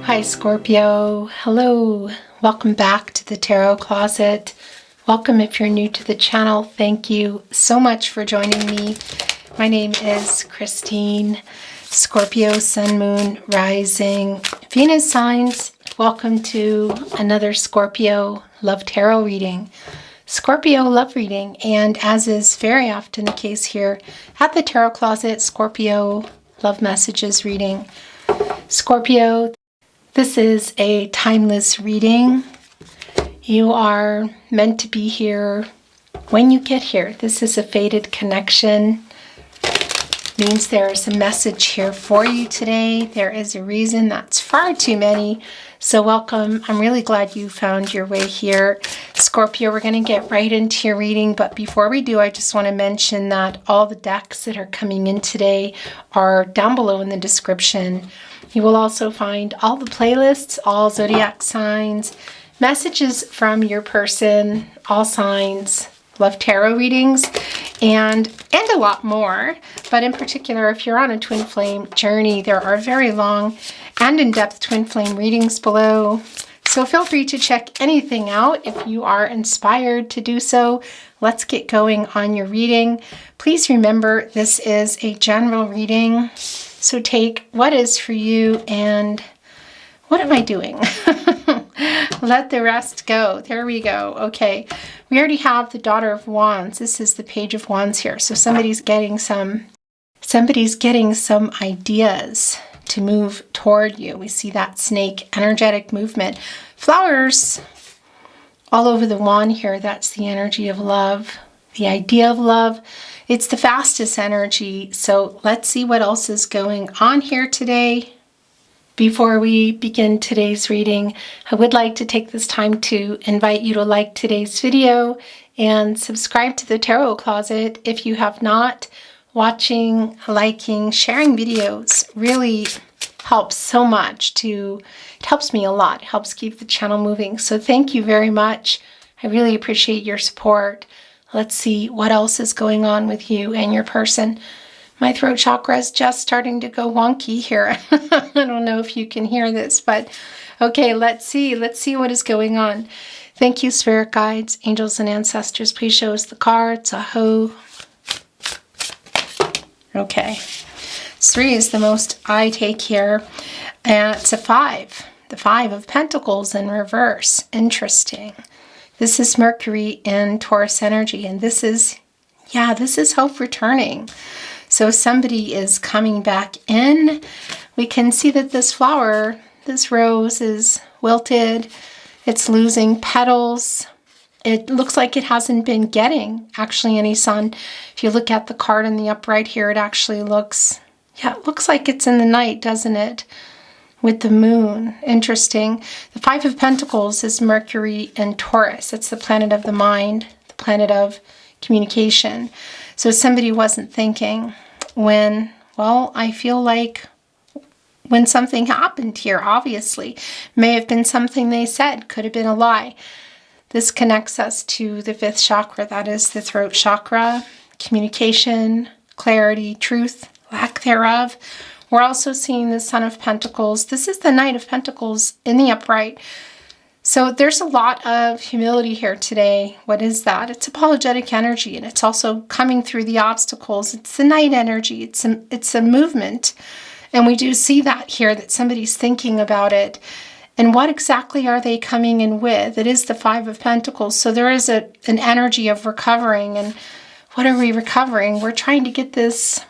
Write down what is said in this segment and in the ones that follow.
Hi Scorpio, hello, welcome back to the Tarot Closet. Welcome if you're new to the channel. Thank you so much for joining me. My name is Christine, Scorpio, Sun, Moon, Rising, Venus signs. Welcome to another Scorpio Love Tarot Reading. Scorpio Love Reading, and as is very often the case here at the Tarot Closet, Scorpio Love Messages Reading. Scorpio, this is a timeless reading. You are meant to be here when you get here. This is a fated connection. Means there is a message here for you today. There is a reason. That's far too many. So welcome. I'm really glad you found your way here. Scorpio, we're going to get right into your reading. But before we do, I just want to mention that all the decks that are coming in today are down below in the description. You will also find all the playlists, all zodiac signs, messages from your person, all signs, love tarot readings, and a lot more. But in particular, if you're on a twin flame journey, there are very long and in-depth twin flame readings below. So feel free to check anything out if you are inspired to do so. Let's get going on your reading. Please remember, this is a general reading. So take what is for you and what am I doing? Let the rest go. There we go. Okay. We already have the Daughter of Wands. This is the Page of Wands here. So somebody's getting some ideas to move toward you. We see that snake energetic movement. Flowers all over the wand here. That's the energy of love, the idea of love. It's the fastest energy. So let's see what else is going on here today. Before we begin today's reading, I would like to take this time to invite you to like today's video and subscribe to the Tarot Closet if you have not. Watching, liking, sharing videos really helps so much. It helps me a lot. It helps keep the channel moving. So thank you very much. I really appreciate your support. Let's see what else is going on with you and your person. My throat chakra is just starting to go wonky here. I don't know if you can hear this, but okay, let's see. Let's see what is going on. Thank you, spirit guides, angels, and ancestors. Please show us the cards. Aho. Okay. 3 is the most I take here. And it's a 5. The 5 of Pentacles in reverse. Interesting. This is Mercury in Taurus energy, and this is hope returning. So somebody is coming back in. We can see that this flower, this rose, is wilted. It's losing petals. It looks like it hasn't been getting actually any sun. If you look at the card in the upright here, it actually looks, it looks like it's in the night, doesn't it? With the moon. Interesting. The 5 of Pentacles is Mercury in Taurus. It's the planet of the mind, the planet of communication. So somebody wasn't thinking when, well, I feel like when something happened here, obviously, may have been something they said, could have been a lie. This connects us to the 5th chakra, that is the throat chakra, communication, clarity, truth, lack thereof. We're also seeing the Son of Pentacles. This is the Knight of Pentacles in the upright. So there's a lot of humility here today. What is that? It's apologetic energy, and it's also coming through the obstacles. It's the night energy. It's a movement. And we do see that here, that somebody's thinking about it. And what exactly are they coming in with? It is the 5 of Pentacles. So there is an energy of recovering. And what are we recovering? We're trying to get this,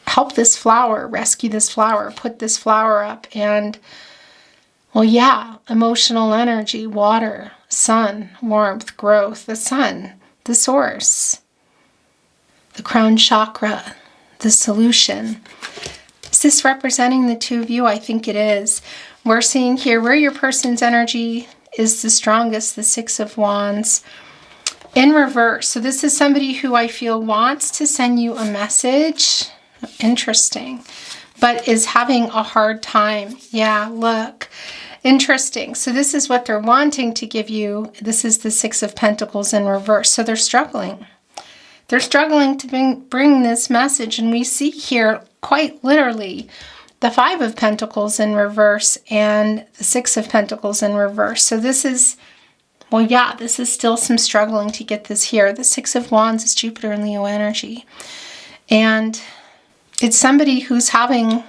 help this flower, rescue this flower, put this flower up. And, well, yeah, emotional energy, water, sun, warmth, growth, the sun, the source, the crown chakra, the solution. Is this representing the two of you? I think it is. We're seeing here where your person's energy is the strongest, the 6 of Wands in reverse. So this is somebody who I feel wants to send you a message. Interesting. But is having a hard time. Yeah, look. Interesting. So this is what they're wanting to give you. This is the 6 of Pentacles in reverse. So they're struggling. They're struggling to bring this message. And we see here, quite literally, the Five of Pentacles in reverse and the Six of Pentacles in reverse. So this is, well, yeah, this is still some struggling to get this here. The Six of Wands is Jupiter and Leo energy. And it's somebody who's having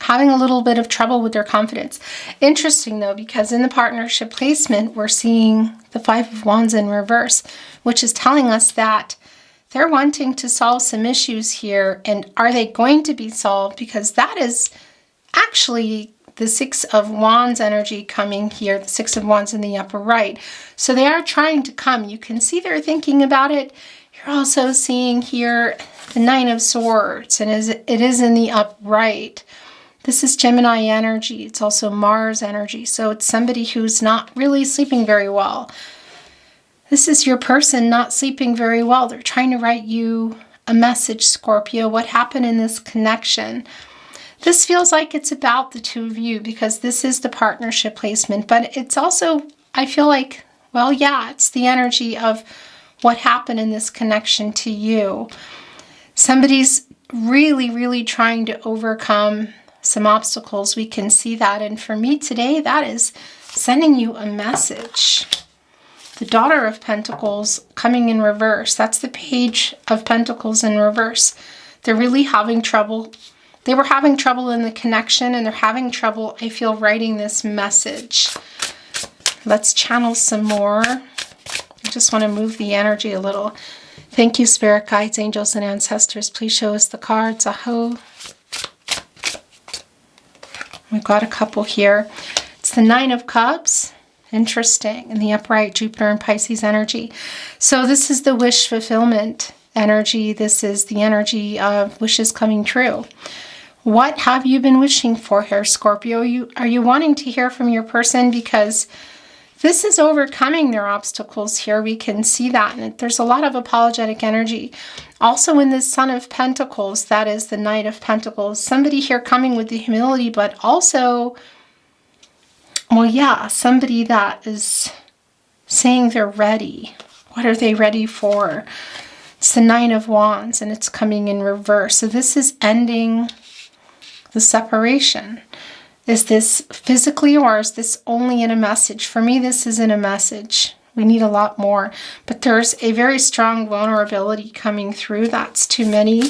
a little bit of trouble with their confidence. Interesting, though, because in the partnership placement, we're seeing the Five of Wands in reverse, which is telling us that they're wanting to solve some issues here. And are they going to be solved? Because that is actually the Six of Wands energy coming here, the Six of Wands in the upper right. So they are trying to come. You can see they're thinking about it. You're also seeing here the Nine of Swords, and it is in the upright. This is Gemini energy. It's also Mars energy. So it's somebody who's not really sleeping very well. This is your person not sleeping very well. They're trying to write you a message, Scorpio. What happened in this connection? This feels like it's about the two of you because this is the partnership placement. But it's also, I feel like, well, yeah, it's the energy of what happened in this connection to you. Somebody's really, really trying to overcome some obstacles. We can see that. And for me today, that is sending you a message. The Daughter of Pentacles coming in reverse. That's the Page of Pentacles in reverse. They're really having trouble. They were having trouble in the connection, and they're having trouble, I feel, writing this message. Let's channel some more. I just want to move the energy a little. Thank you, Spirit Guides, Angels, and Ancestors. Please show us the cards. Aho. We've got a couple here. It's the Nine of Cups. Interesting. In the upright, Jupiter and Pisces energy. So this is the wish fulfillment energy. This is the energy of wishes coming true. What have you been wishing for here, Scorpio? Are you wanting to hear from your person? Because this is overcoming their obstacles here. We can see that. And there's a lot of apologetic energy. Also in this Son of Pentacles, that is the Knight of Pentacles. Somebody here coming with the humility, but also, well, yeah, somebody that is saying they're ready. What are they ready for? It's the Nine of Wands, and it's coming in reverse. So this is ending the separation. Is this physically, or is this only in a message? For me, this is in a message. We need a lot more. But there's a very strong vulnerability coming through. That's too many.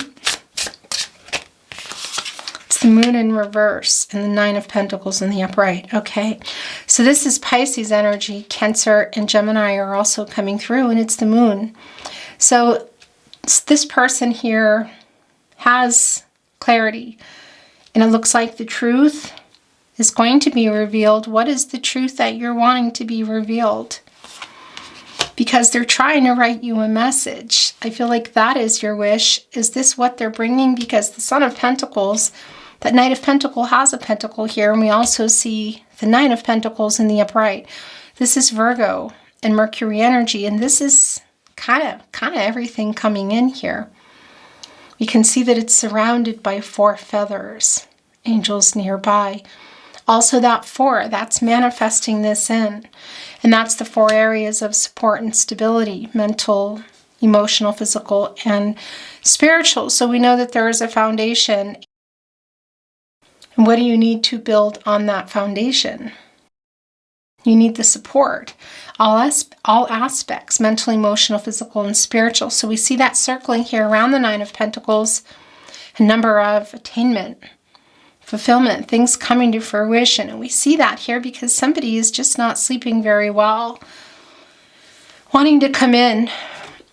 It's the Moon in reverse and the Nine of Pentacles in the upright. Okay, so this is Pisces energy. Cancer and Gemini are also coming through, and it's the Moon. So this person here has clarity, and it looks like the truth is going to be revealed. What is the truth that you're wanting to be revealed? Because they're trying to write you a message. I feel like that is your wish. Is this what they're bringing? Because the Son of Pentacles, that Knight of Pentacles has a pentacle here, and we also see the Nine of Pentacles in the upright. This is Virgo and Mercury energy, and this is kind of everything coming in here. We can see that it's surrounded by four feathers, angels nearby. Also that four, that's manifesting this in. And that's the four areas of support and stability: mental, emotional, physical, and spiritual. So we know that there is a foundation. And what do you need to build on that foundation? You need the support. All aspects, mental, emotional, physical, and spiritual. So we see that circling here around the Nine of Pentacles, a number of attainment, fulfillment, things coming to fruition. And we see that here because somebody is just not sleeping very well, wanting to come in.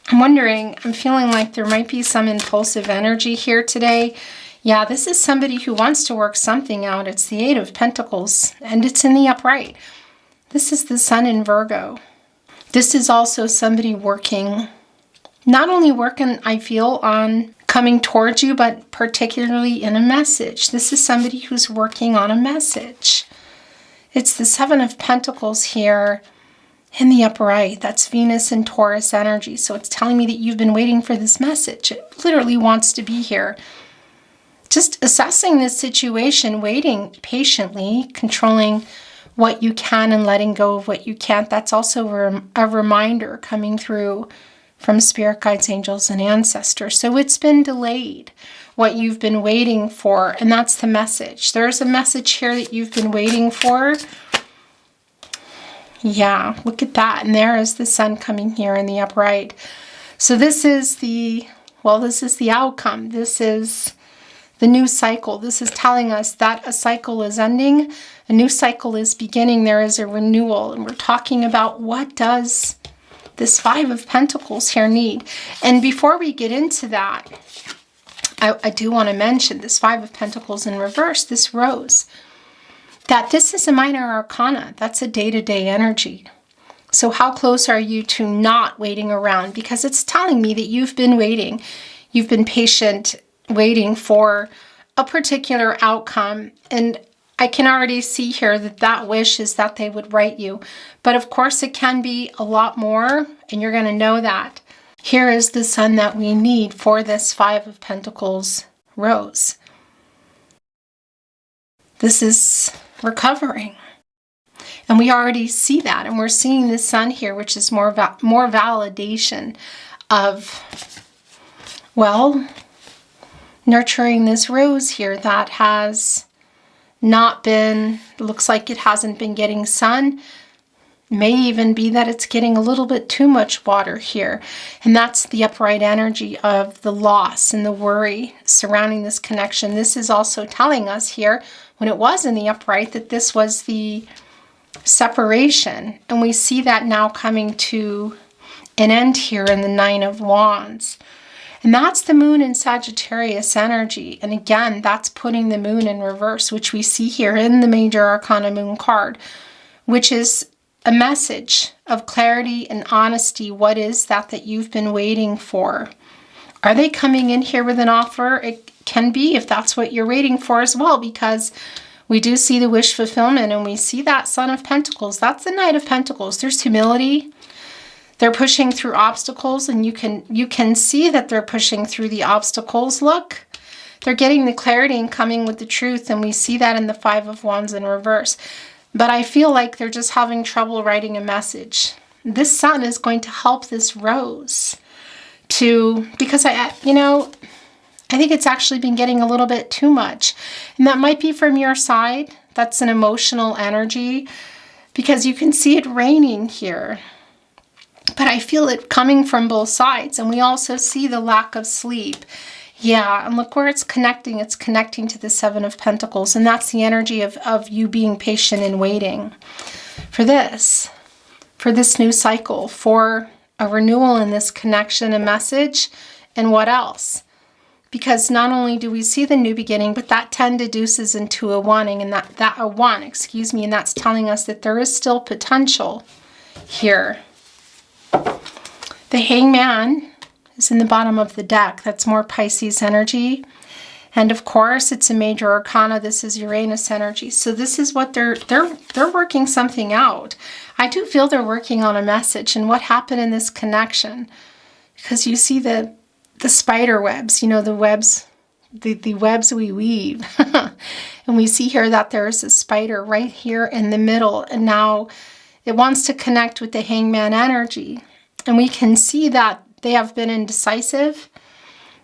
I'm wondering, I'm feeling like there might be some impulsive energy here today. Yeah, this is somebody who wants to work something out. It's the Eight of Pentacles, and it's in the upright. This is the Sun in Virgo. This is also somebody working, not only working, I feel, on coming towards you, but particularly in a message. This is somebody who's working on a message. It's the Seven of Pentacles here in the upright. That's Venus and Taurus energy. So it's telling me that you've been waiting for this message. It literally wants to be here. Just assessing this situation, waiting patiently, controlling what you can and letting go of what you can't. That's also a reminder coming through from spirit guides, angels, and ancestors. So it's been delayed, what you've been waiting for, and that's the message. There's a message here that you've been waiting for. Yeah, look at that. And there is the sun coming here in the upright. So this is the, well, this is the outcome. This is the new cycle. This is telling us that a cycle is ending, a new cycle is beginning. There is a renewal, and we're talking about what does this Five of Pentacles here need. And before we get into that, I do want to mention this Five of Pentacles in reverse, this Rose, that this is a minor arcana. That's a day-to-day energy. So how close are you to not waiting around? Because it's telling me that you've been waiting. You've been patient, waiting for a particular outcome. And I can already see here that that wish is that they would write you. But of course, it can be a lot more, and you're going to know that. Here is the sun that we need for this Five of Pentacles Rose. This is recovering. And we already see that. And we're seeing the sun here, which is more validation of, well, nurturing this rose here that has not been, looks like it hasn't been getting sun. May even be that it's getting a little bit too much water here. And that's the upright energy of the loss and the worry surrounding this connection. This is also telling us here, when it was in the upright, that this was the separation. And we see that now coming to an end here in the Nine of Wands. And that's the moon in Sagittarius energy. And again, that's putting the moon in reverse, which we see here in the Major Arcana Moon card, which is a message of clarity and honesty. What is that you've been waiting for? Are they coming in here with an offer? It can be, if that's what you're waiting for as well, because we do see the wish fulfillment, and we see that Son of Pentacles. That's the Knight of Pentacles. There's humility. They're pushing through obstacles, and you can see that they're pushing through the obstacles. Look, they're getting the clarity and coming with the truth, and we see that in the Five of Wands in reverse. But I feel like they're just having trouble writing a message. This sun is going to help this rose to, because I think it's actually been getting a little bit too much. And that might be from your side. That's an emotional energy, because you can see it raining here. But I feel it coming from both sides. And we also see the lack of sleep. Yeah, and look where it's connecting. It's connecting to the Seven of Pentacles. And that's the energy of you being patient and waiting for this new cycle, for a renewal in this connection, a message, and what else? Because not only do we see the new beginning, but that 10 deduces into a wanting, and a one, and that's telling us that there is still potential here. The Hangman is in the bottom of the deck. That's more Pisces energy. And of course, it's a Major Arcana. This is Uranus energy. So this is what they're working something out. I do feel they're working on a message and what happened in this connection. Because you see the spider webs, the webs, the webs we weave. And we see here that there is a spider right here in the middle. And now it wants to connect with the Hangman energy. And we can see that they have been indecisive.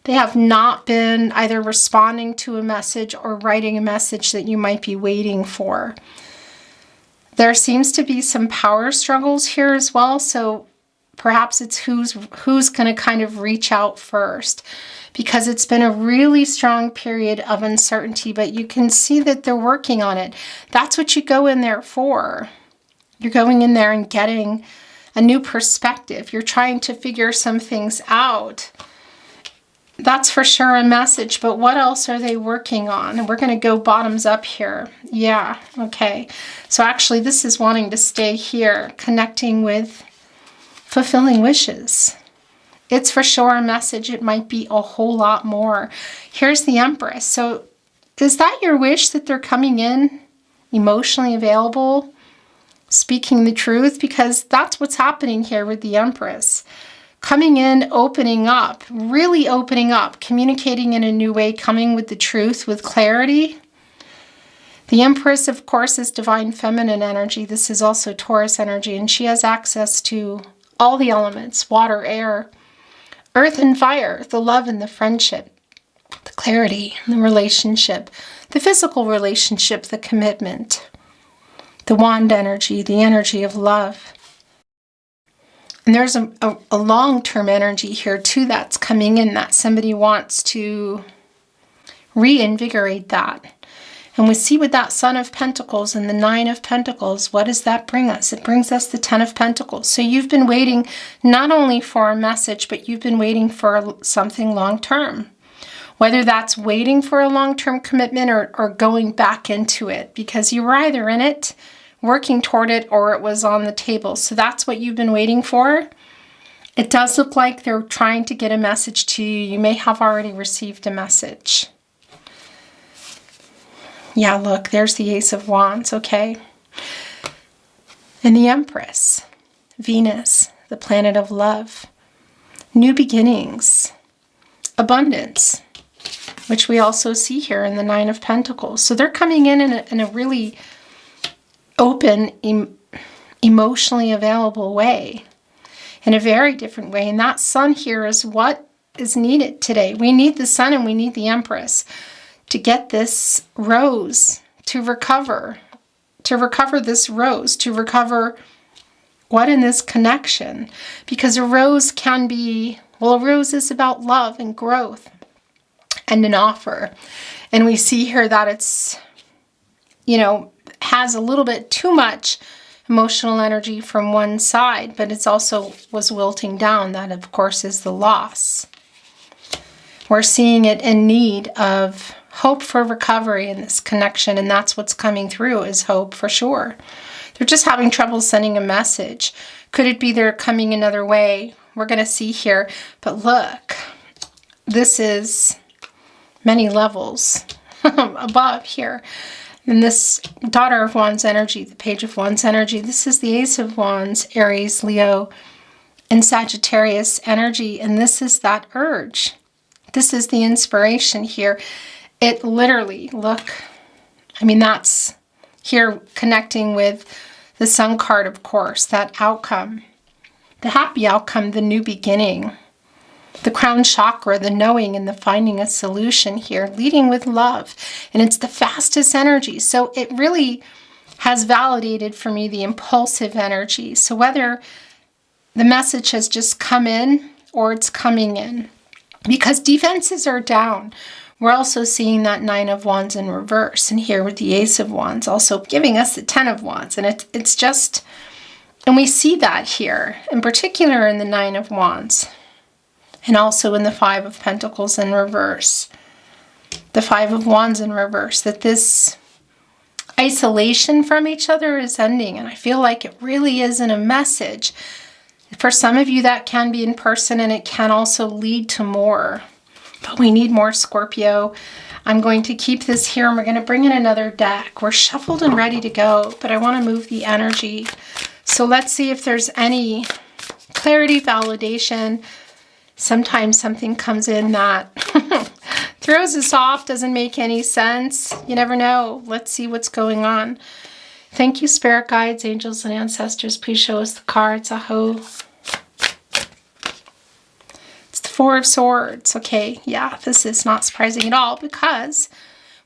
They have not been either responding to a message or writing a message that you might be waiting for. There seems to be some power struggles here as well. So perhaps it's who's going to kind of reach out first, because it's been a really strong period of uncertainty, but you can see that they're working on it. That's what you go in there for. You're going in there and getting a new perspective. You're trying to figure some things out. That's for sure a message, but what else are they working on? And we're going to go bottoms up here. Yeah, okay. So actually this is wanting to stay here, connecting with fulfilling wishes. It's for sure a message. It might be a whole lot more. Here's the Empress. So is that your wish, that they're coming in emotionally available, speaking the truth? Because that's what's happening here with the Empress. Coming in, opening up, really opening up, communicating in a new way, coming with the truth, with clarity. The Empress, of course, is divine feminine energy. This is also Taurus energy, and she has access to all the elements, water, air, Earth and fire, the love and the friendship, the clarity, the relationship, the physical relationship, the commitment, the wand energy, the energy of love. And there's a long-term energy here too that's coming in, that somebody wants to reinvigorate that. And we see with that Son of Pentacles and the Nine of Pentacles, what does that bring us? It brings us the Ten of Pentacles. So you've been waiting not only for a message, but you've been waiting for something long-term. Whether that's waiting for a long-term commitment or going back into it, because you were either in it, working toward it, or it was on the table. So that's what you've been waiting for. It does look like they're trying to get a message to you. You may have already received a message. Yeah, look, there's the Ace of Wands, okay? And the Empress, Venus, the planet of love, new beginnings, abundance, which we also see here in the Nine of Pentacles. So they're coming in a really open, emotionally available way, in a very different way. And that Sun here is what is needed today. We need the Sun and we need the Empress to get this rose to recover this rose, to recover what in this connection. Because a rose can be, well, a rose is about love and growth and an offer. And we see here that it's, has a little bit too much emotional energy from one side, but it's also was wilting down. That, of course, is the loss. We're seeing it in need of hope for recovery in this connection, and that's what's coming through, is hope for sure. They're just having trouble sending a message. Could it be they're coming another way? We're going to see here. But look, this is many levels above here. And this Daughter of Wands energy, the Page of Wands energy, this is the Ace of Wands, Aries, Leo, and Sagittarius energy. And this is that urge. This is the inspiration here. It literally, look, that's here connecting with the Sun card, of course, that outcome, the happy outcome, the new beginning, the crown chakra, the knowing and the finding a solution here, leading with love. And it's the fastest energy. So it really has validated for me the impulsive energy. So whether the message has just come in or it's coming in, because defenses are down. We're also seeing that Nine of Wands in reverse. And here with the Ace of Wands also giving us the Ten of Wands. And it's just, and we see that here, in particular in the Nine of Wands. And also in the Five of Pentacles in reverse. The Five of Wands in reverse. That this isolation from each other is ending. And I feel like it really isn't a message. For some of you that can be in person, and it can also lead to more. But we need more, Scorpio. I'm going to keep this here, and we're going to bring in another deck. We're shuffled and ready to go, but I want to move the energy. So let's see if there's any clarity, validation. Sometimes something comes in that throws us off, doesn't make any sense. You never know. Let's see what's going on. Thank you, spirit guides, angels, and ancestors. Please show us the cards. Aho. Four of Swords. Okay, yeah, this is not surprising at all, because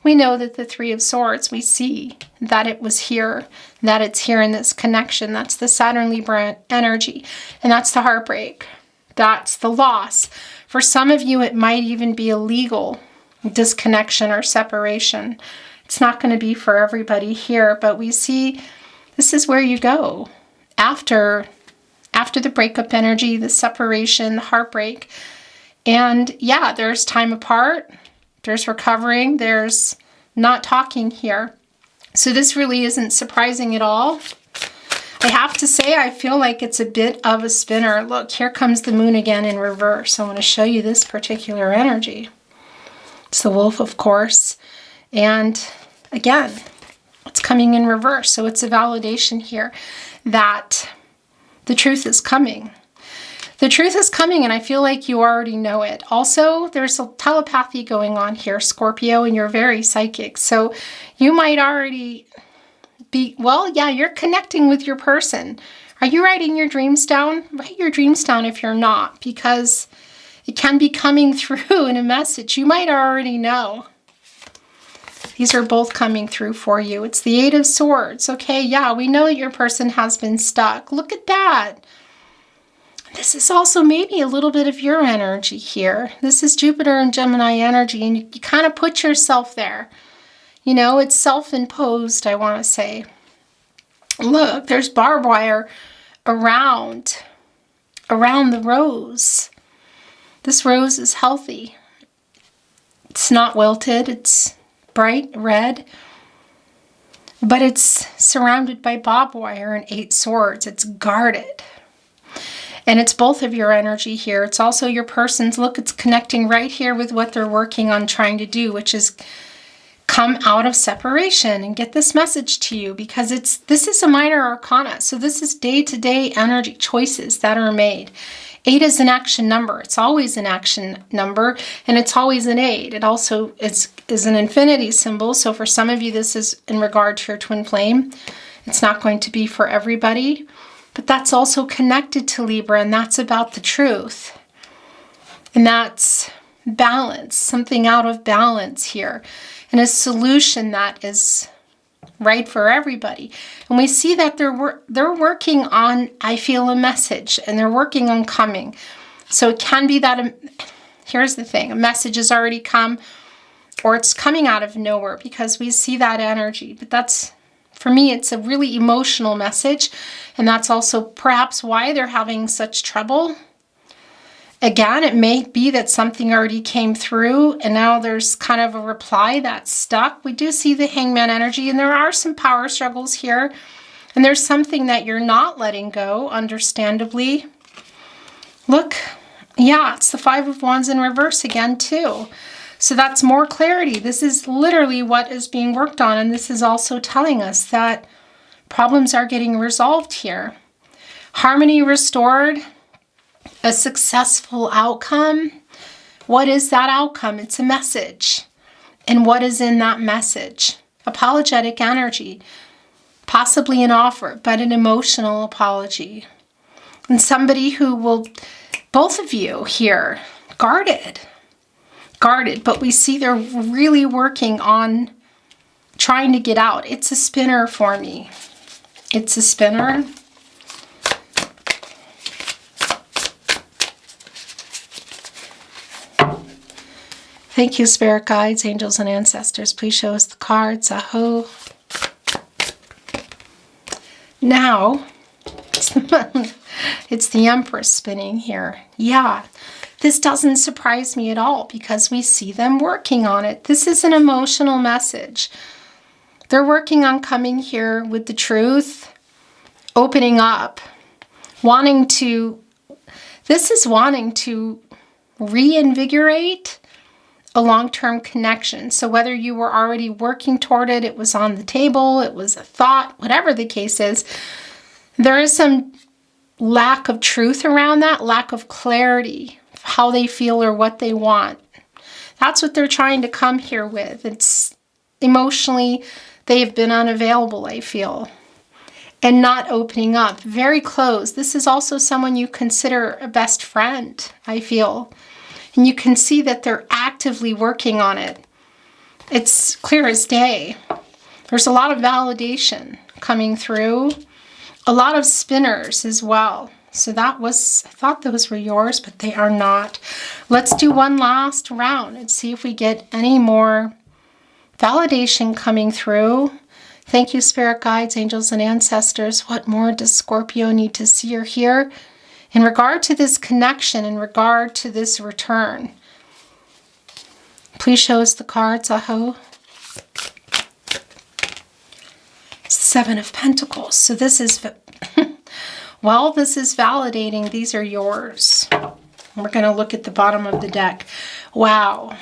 we know that the Three of Swords, we see that it was here, that it's here in this connection. That's the Saturn Libra energy, and that's the heartbreak. That's the loss. For some of you, it might even be a legal disconnection or separation. It's not going to be for everybody here, but we see this is where you go after the breakup energy, the separation, the heartbreak. And yeah, there's time apart, there's recovering, there's not talking here. So this really isn't surprising at all. I have to say, I feel like it's a bit of a spinner. Look, here comes the moon again in reverse. I want to show you this particular energy. It's the wolf, of course. And again, it's coming in reverse. So it's a validation here that the truth is coming. The truth is coming, and I feel like you already know it. Also, there's a telepathy going on here, Scorpio, and you're very psychic. So you might already be, well, yeah, you're connecting with your person. Are you writing your dreams down? Write your dreams down if you're not, because It can be coming through in a message. You might already know. These are both coming through for you. It's the Eight of Swords. Okay, yeah, we know your person has been stuck. Look at that. This is also maybe a little bit of your energy here. This is Jupiter and Gemini energy, and you kind of put yourself there. You know, it's self-imposed, I want to say. Look, there's barbed wire around the rose. This rose is healthy. It's not wilted. It's bright red. But it's surrounded by barbed wire and 8 swords. It's guarded. And it's both of your energy here. It's also your person's. Look, it's connecting right here with what they're working on trying to do, which is come out of separation and get this message to you, because this is a minor arcana. So this is day-to-day energy choices that are made. 8 is an action number. It's always an action number, and it's always an 8. It also is an infinity symbol. So for some of you, this is in regard to your twin flame. It's not going to be for everybody, but that's also connected to Libra, and that's about the truth. And that's balance, something out of balance here, and a solution that is right for everybody. And we see that they're working on, I feel, a message, and they're working on coming. So it can be that, here's the thing, a message has already come, or it's coming out of nowhere, because we see that energy. But that's, for me, it's a really emotional message, and that's also perhaps why they're having such trouble. Again, it may be that something already came through, and now there's kind of a reply that's stuck. We do see the Hangman energy, and there are some power struggles here, and there's something that you're not letting go, understandably. Look, yeah, it's the Five of Wands in reverse again, too. So that's more clarity. This is literally what is being worked on, and this is also telling us that problems are getting resolved here. Harmony restored. A successful outcome. What is that outcome? It's a message. And what is in that message? Apologetic energy. Possibly an offer, but an emotional apology. And somebody who will, both of you here, guarded. But we see they're really working on trying to get out. It's a spinner for me. It's a spinner. Thank you, spirit guides, angels, and ancestors. Please show us the cards. Aho. Now, it's the Empress spinning here. Yeah, this doesn't surprise me at all, because we see them working on it. This is an emotional message. They're working on coming here with the truth, opening up, this is wanting to reinvigorate a long-term connection. So whether you were already working toward it, it was on the table, it was a thought, whatever the case is, there is some lack of truth around that, lack of clarity, how they feel or what they want. That's what they're trying to come here with. It's emotionally, they have been unavailable, I feel, and not opening up, very closed. This is also someone you consider a best friend, I feel. And you can see that they're actively working on it. It's clear as day. There's a lot of validation coming through. A lot of spinners as well. So I thought those were yours, but they are not. Let's do one last round and see if we get any more validation coming through. Thank you, spirit guides, angels, and ancestors. What more does Scorpio need to see or hear in regard to this connection, in regard to this return? Please show us the cards. Aho. Seven of Pentacles. So this is, well, this is validating. These are yours. We're going to look at the bottom of the deck. Wow.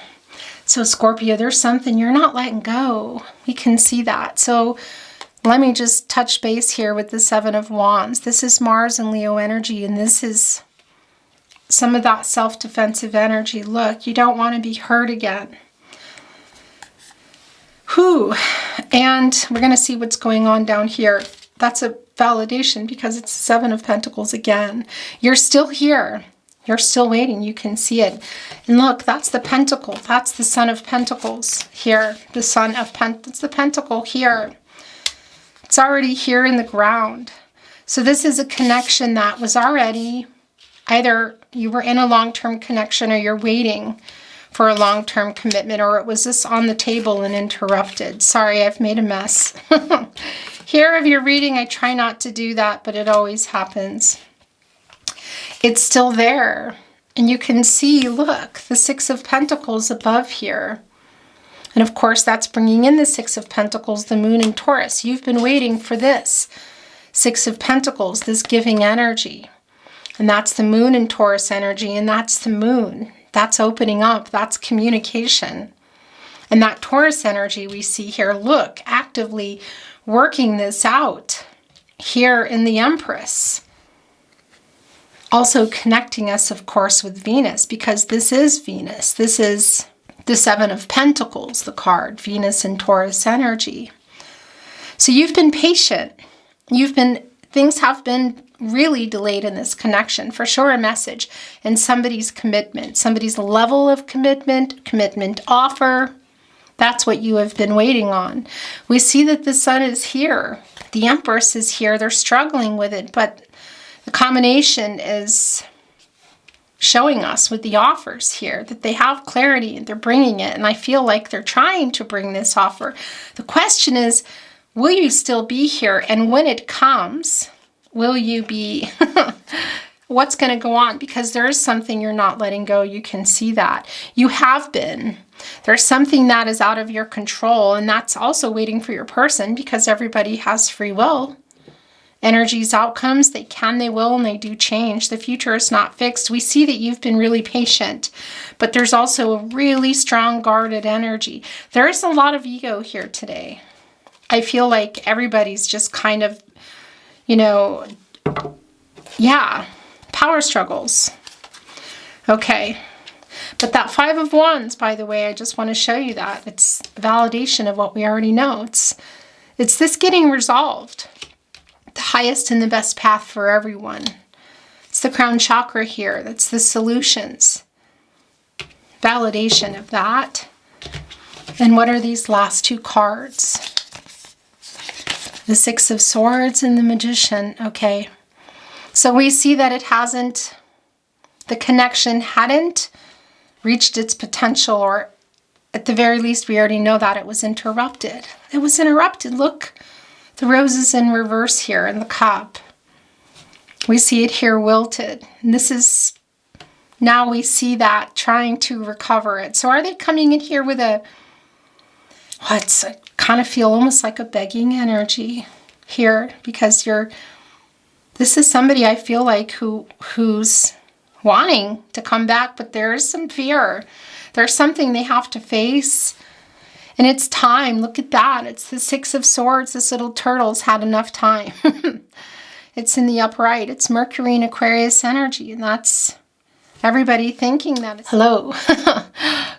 So Scorpio, there's something you're not letting go. We can see that. So let me just touch base here with the Seven of Wands. This is Mars and Leo energy, and this is some of that self-defensive energy. Look, you don't want to be hurt again. Whew. And we're going to see what's going on down here. That's a validation, because it's Seven of Pentacles again. You're still here. You're still waiting. You can see it. And look, that's the pentacle. That's the Son of Pentacles here. The Son of Pentacles. It's the pentacle here. It's already here in the ground. So this is a connection that was already, either you were in a long-term connection or you're waiting for a long-term commitment, or it was just on the table and interrupted. Sorry, I've made a mess. Here of your reading, I try not to do that, but it always happens. It's still there. And you can see, look, the Six of Pentacles above here. And of course, that's bringing in the Six of Pentacles, the Moon in Taurus. You've been waiting for this Six of Pentacles, this giving energy. And that's the Moon in Taurus energy, and that's the Moon. That's opening up. That's communication. And that Taurus energy we see here, look, actively working this out here in the Empress. Also connecting us, of course, with Venus, because this is Venus. This is the Seven of Pentacles, the card, Venus and Taurus energy. So you've been patient. Things have been really delayed in this connection. For sure, a message and somebody's commitment, somebody's level of commitment offer. That's what you have been waiting on. We see that the Sun is here. The Empress is here. They're struggling with it, but the combination is showing us with the offers here that they have clarity and they're bringing it. And I feel like they're trying to bring this offer. The question is, will you still be here? And when it comes, will you be, what's going to go on? Because there is something you're not letting go. You can see that. You have been. There's something that is out of your control, and that's also waiting for your person, because everybody has free will. Energies, outcomes, they can, they will, and they do change. The future is not fixed. We see that you've been really patient, but there's also a really strong guarded energy. There is a lot of ego here today. I feel like everybody's just kind of, power struggles. Okay. But that Five of Wands, by the way, I just want to show you that. It's a validation of what we already know. It's this getting resolved. The highest and the best path for everyone. It's the crown chakra here. That's the solutions. Validation of that. And what are these last two cards? The Six of Swords and the Magician. Okay. So we see that the connection hadn't reached its potential, or at the very least, we already know that it was interrupted. It was interrupted. Look, the roses in reverse here in the cup. We see it here wilted. And this is, now we see that trying to recover it. So are they coming in here with I kind of feel almost like a begging energy here, because this is somebody I feel like who's wanting to come back, but there is some fear. There's something they have to face, and it's time. Look at that. It's the Six of Swords. This little turtle's had enough time. It's in the upright. It's Mercury and Aquarius energy, and that's everybody thinking that. Hello.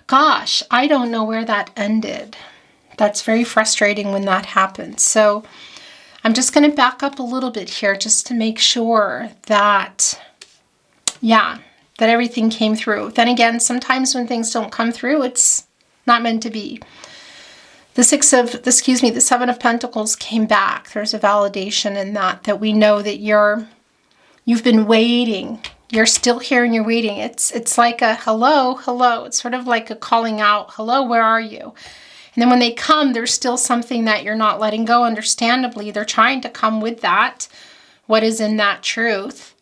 Gosh, I don't know where that ended. That's very frustrating when that happens. So I'm just going to back up a little bit here just to make sure that, that everything came through. Then again, sometimes when things don't come through, it's not meant to be. The Seven of Pentacles came back. There's a validation in that we know that you've been waiting. You're still here and you're waiting. It's like a hello, hello. It's sort of like a calling out, hello, where are you? And then when they come, there's still something that you're not letting go. Understandably, they're trying to come with that. What is in that truth?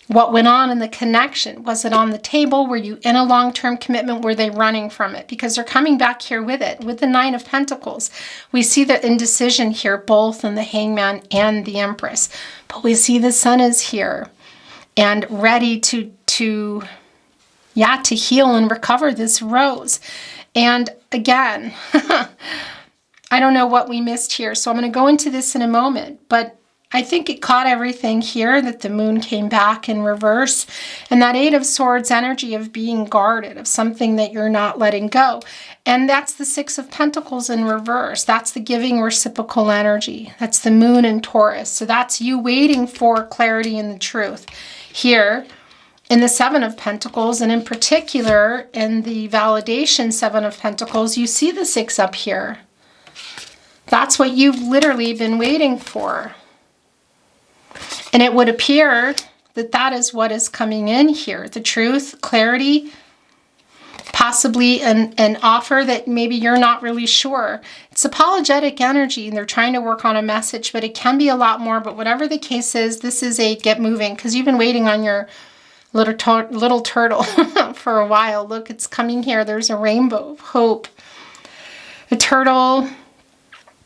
What went on in the connection? Was it on the table? Were you in a long-term commitment? Were they running from it? Because they're coming back here with it, with the Nine of Pentacles. We see the indecision here, both in the Hangman and the Empress. But we see the Sun is here and ready to heal and recover this rose. And again, I don't know what we missed here, so I'm going to go into this in a moment, but I think it caught everything here, that the moon came back in reverse, and that Eight of Swords energy of being guarded, of something that you're not letting go. And that's the Six of Pentacles in reverse. That's the giving reciprocal energy. That's the moon in Taurus. So that's you waiting for clarity and the truth here in the Seven of Pentacles, and in particular in the validation Seven of Pentacles, you see the 6 up here. That's what you've literally been waiting for. And it would appear that that is what is coming in here. The truth, clarity, possibly an offer that maybe you're not really sure. It's apologetic energy, and they're trying to work on a message, but it can be a lot more. But whatever the case is, this is a get moving, because you've been waiting on your little turtle for a while. Look, it's coming here. There's a rainbow of hope. A turtle,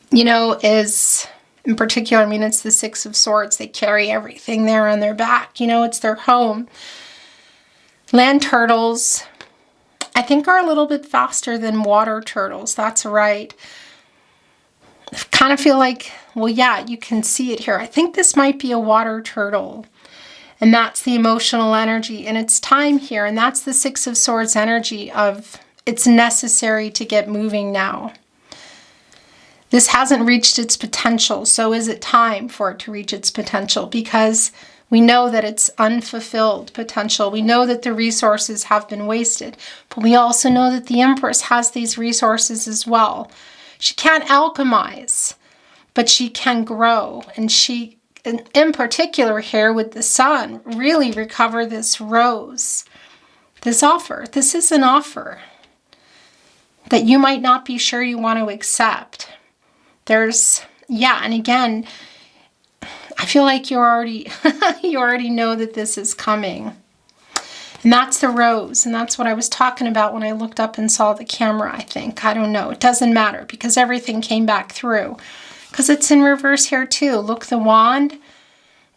you know, is in particular, I mean, it's the 6 of Swords. They carry everything there on their back. You know, it's their home. Land turtles, I think, are a little bit faster than water turtles. That's right. I kind of feel like, well, yeah, you can see it here. I think this might be a water turtle. And that's the emotional energy. And it's time here. And that's the 6 of Swords energy of it's necessary to get moving now. This hasn't reached its potential. So is it time for it to reach its potential? Because we know that it's unfulfilled potential. We know that the resources have been wasted. But we also know that the Empress has these resources as well. She can't alchemize, but she can grow. And she, in particular here with the Sun, really recover this rose, this offer. This is an offer that you might not be sure you want to accept. There's, yeah, and again, I feel like you already know that this is coming. And that's the rose, and that's what I was talking about when I looked up and saw the camera, I think. I don't know. It doesn't matter because everything came back through. Because it's in reverse here too. Look, the wand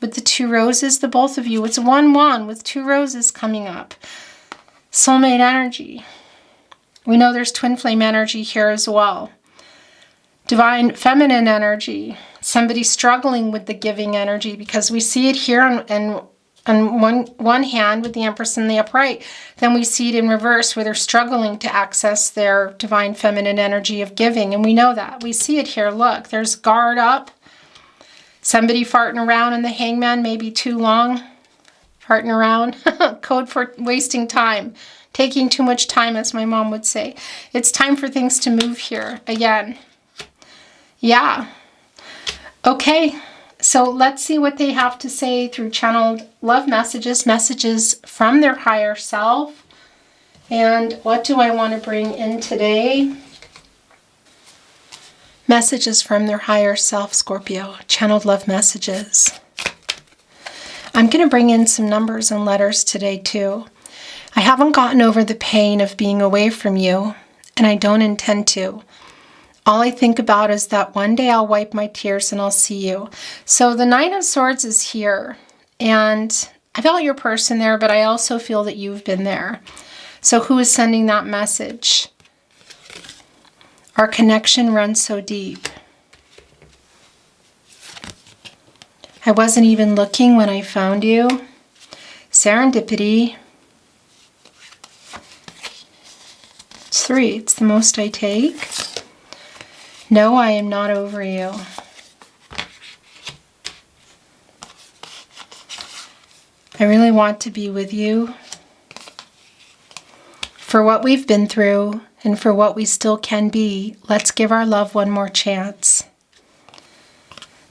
with the 2 roses, the both of you. It's one wand with 2 roses coming up. Soulmate energy. We know there's twin flame energy here as well. Divine feminine energy. Somebody struggling with the giving energy, because we see it here on one hand with the Empress in the upright. Then we see it in reverse where they're struggling to access their divine feminine energy of giving. And we know that. We see it here. Look, there's guard up. Somebody farting around in the Hangman, maybe too long. Farting around. Code for wasting time. Taking too much time, as my mom would say. It's time for things to move here again. Yeah. Okay. So let's see what they have to say through channeled love messages, messages from their higher self. And what do I want to bring in today? Messages from their higher self, Scorpio. Channeled love messages. I'm going to bring in some numbers and letters today too. I haven't gotten over the pain of being away from you, and I don't intend to. All I think about is that one day I'll wipe my tears and I'll see you. So the 9 of Swords is here. And I felt your person there, but I also feel that you've been there. So who is sending that message? Our connection runs so deep. I wasn't even looking when I found you. Serendipity. It's 3. It's the most I take. No, I am not over you. I really want to be with you. For what we've been through and for what we still can be, let's give our love one more chance.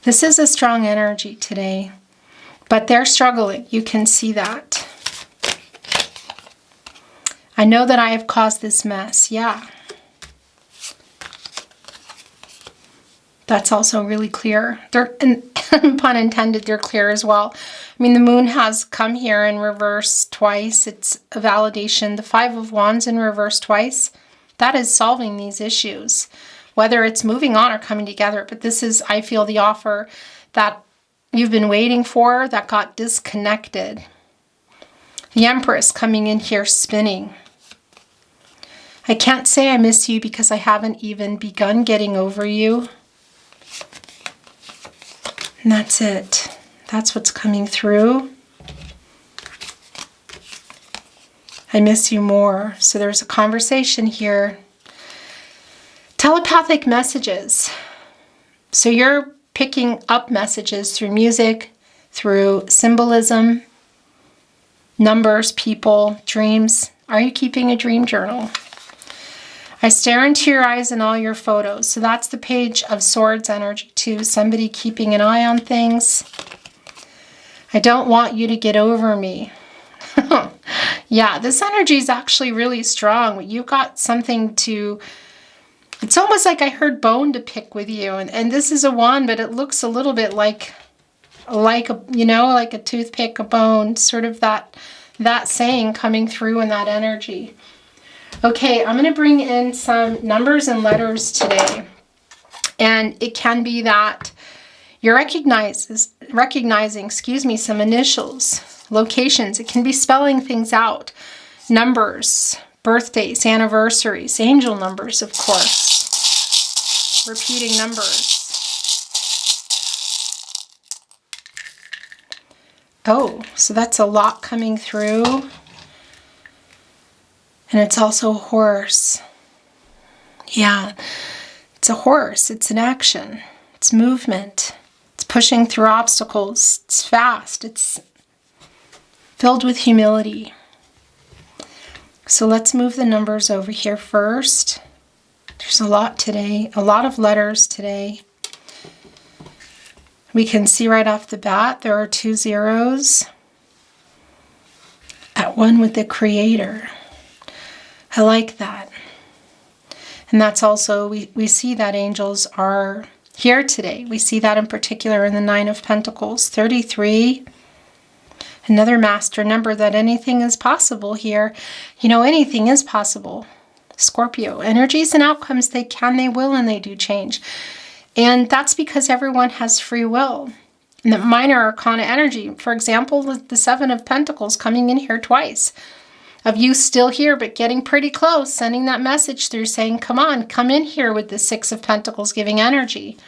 This is a strong energy today, but they're struggling. You can see that. I know that I have caused this mess. Yeah. That's also really clear. They're, and pun intended, they're clear as well. I mean, the moon has come here in reverse twice. It's a validation. The 5 of Wands in reverse twice. That is solving these issues, whether it's moving on or coming together. But this is, I feel, the offer that you've been waiting for that got disconnected. The Empress coming in here spinning. I can't say I miss you because I haven't even begun getting over you. And that's it. That's what's coming through. I miss you more. So there's a conversation here. Telepathic messages. So you're picking up messages through music, through symbolism, numbers, people, dreams. Are you keeping a dream journal? I stare into your eyes in all your photos. So that's the Page of Swords energy too. Somebody keeping an eye on things. I don't want you to get over me. Yeah, this energy is actually really strong. You've got something to... It's almost like I heard bone to pick with you. And this is a wand, but it looks a little bit like a, you know, like a toothpick, a bone, sort of that saying coming through in that energy. Okay, I'm going to bring in some numbers and letters today. And it can be that you're recognizing, some initials, locations. It can be spelling things out. Numbers, birthdays, anniversaries, angel numbers, of course. Repeating numbers. Oh, so that's a lot coming through. And it's also a horse. Yeah, it's a horse. It's an action. It's movement. It's pushing through obstacles. It's fast. It's filled with humility. So let's move the numbers over here first. There's a lot today. A lot of letters today. We can see right off the bat there are 2 zeros at one with the Creator. I like that. And that's also, we see that angels are here today. We see that in particular in the 9 of Pentacles. 33, another master number, that anything is possible here. You know, anything is possible. Scorpio, energies and outcomes, they can, they will, and they do change. And that's because everyone has free will. And the minor arcana energy, for example, the 7 of Pentacles coming in here twice. Of you still here, but getting pretty close, sending that message through saying, come on, come in here with the 6 of Pentacles giving energy.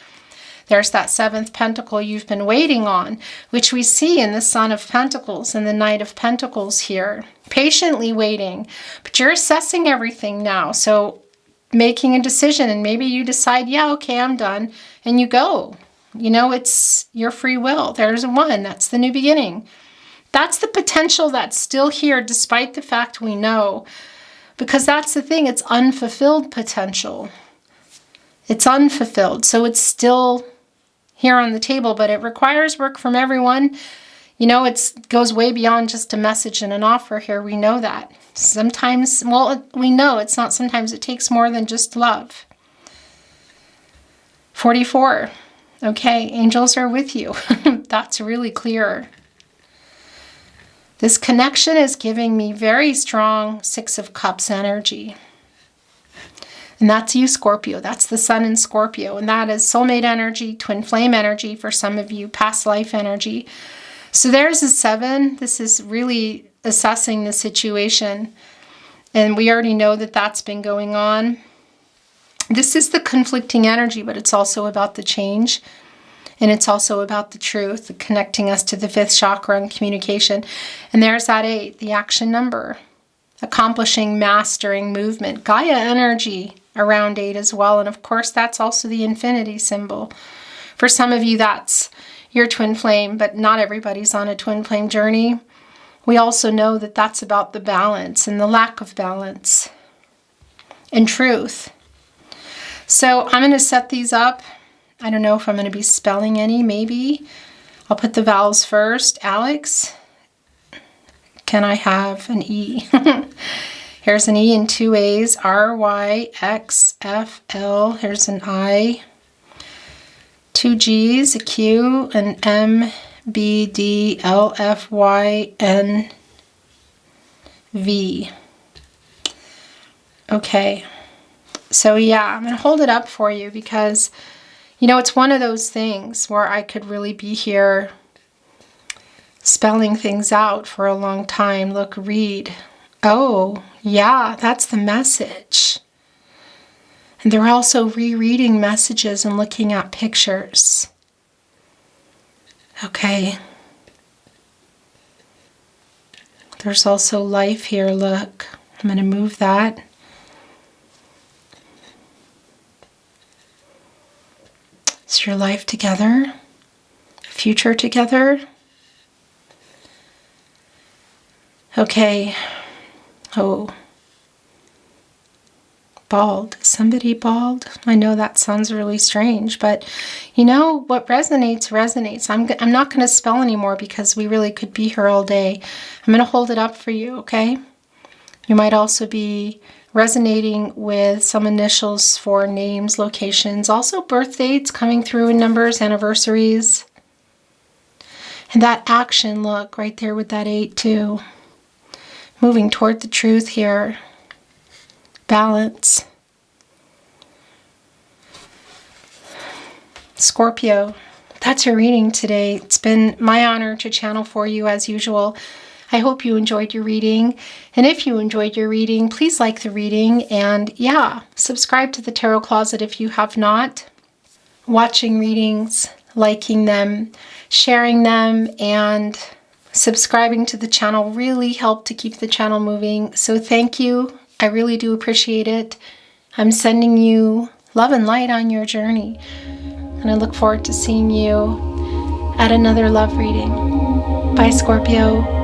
There's that 7th pentacle you've been waiting on, which we see in the Son of Pentacles and the Knight of Pentacles here. Patiently waiting, but you're assessing everything now. So making a decision, and maybe you decide, yeah, okay, I'm done, and you go. You know, it's your free will. There's 1. That's the new beginning. That's the potential that's still here, despite the fact we know. Because that's the thing, it's unfulfilled potential. It's unfulfilled, so it's still here on the table, but it requires work from everyone. You know, it goes way beyond just a message and an offer here. We know that. Sometimes, well, we know it's not sometimes. It takes more than just love. 44. Okay, angels are with you. That's really clear. This connection is giving me very strong 6 of Cups energy. And that's you, Scorpio. That's the Sun in Scorpio. And that is soulmate energy, twin flame energy for some of you, past life energy. So there's a 7. This is really assessing the situation. And we already know that that's been going on. This is the conflicting energy, but it's also about the change. And it's also about the truth, connecting us to the 5th chakra and communication. And there's that 8, the action number. Accomplishing, mastering, movement. Gaia energy around 8 as well. And of course, that's also the infinity symbol. For some of you, that's your twin flame, but not everybody's on a twin flame journey. We also know that that's about the balance and the lack of balance and truth. So I'm going to set these up. I don't know if I'm going to be spelling any, maybe. I'll put the vowels first. Alex, can I have an E? Here's an E in 2 A's. R-Y-X-F-L. Here's an I. 2 G's, a Q, an M-B-D-L-F-Y-N-V. Okay. So yeah, I'm going to hold it up for you because, you know, it's one of those things where I could really be here spelling things out for a long time. Look, read. Oh, yeah, that's the message. And they're also rereading messages and looking at pictures. Okay. There's also life here, look. I'm going to move that. Is your life together? Future together? Okay. Oh. Bald. Is somebody bald? I know that sounds really strange, but you know what resonates, resonates. I'm not going to spell anymore because we really could be here all day. I'm going to hold it up for you, okay? You might also be resonating with some initials for names, locations, also birth dates coming through in numbers, anniversaries. And that action, look, right there with that 8 too. Moving toward the truth here. Balance. Scorpio, that's your reading today. It's been my honor to channel for you as usual. I hope you enjoyed your reading. And if you enjoyed your reading, please like the reading. And yeah, subscribe to the Tarot Closet if you have not. Watching readings, liking them, sharing them, and subscribing to the channel really help to keep the channel moving. So thank you. I really do appreciate it. I'm sending you love and light on your journey. And I look forward to seeing you at another love reading. Bye, Scorpio.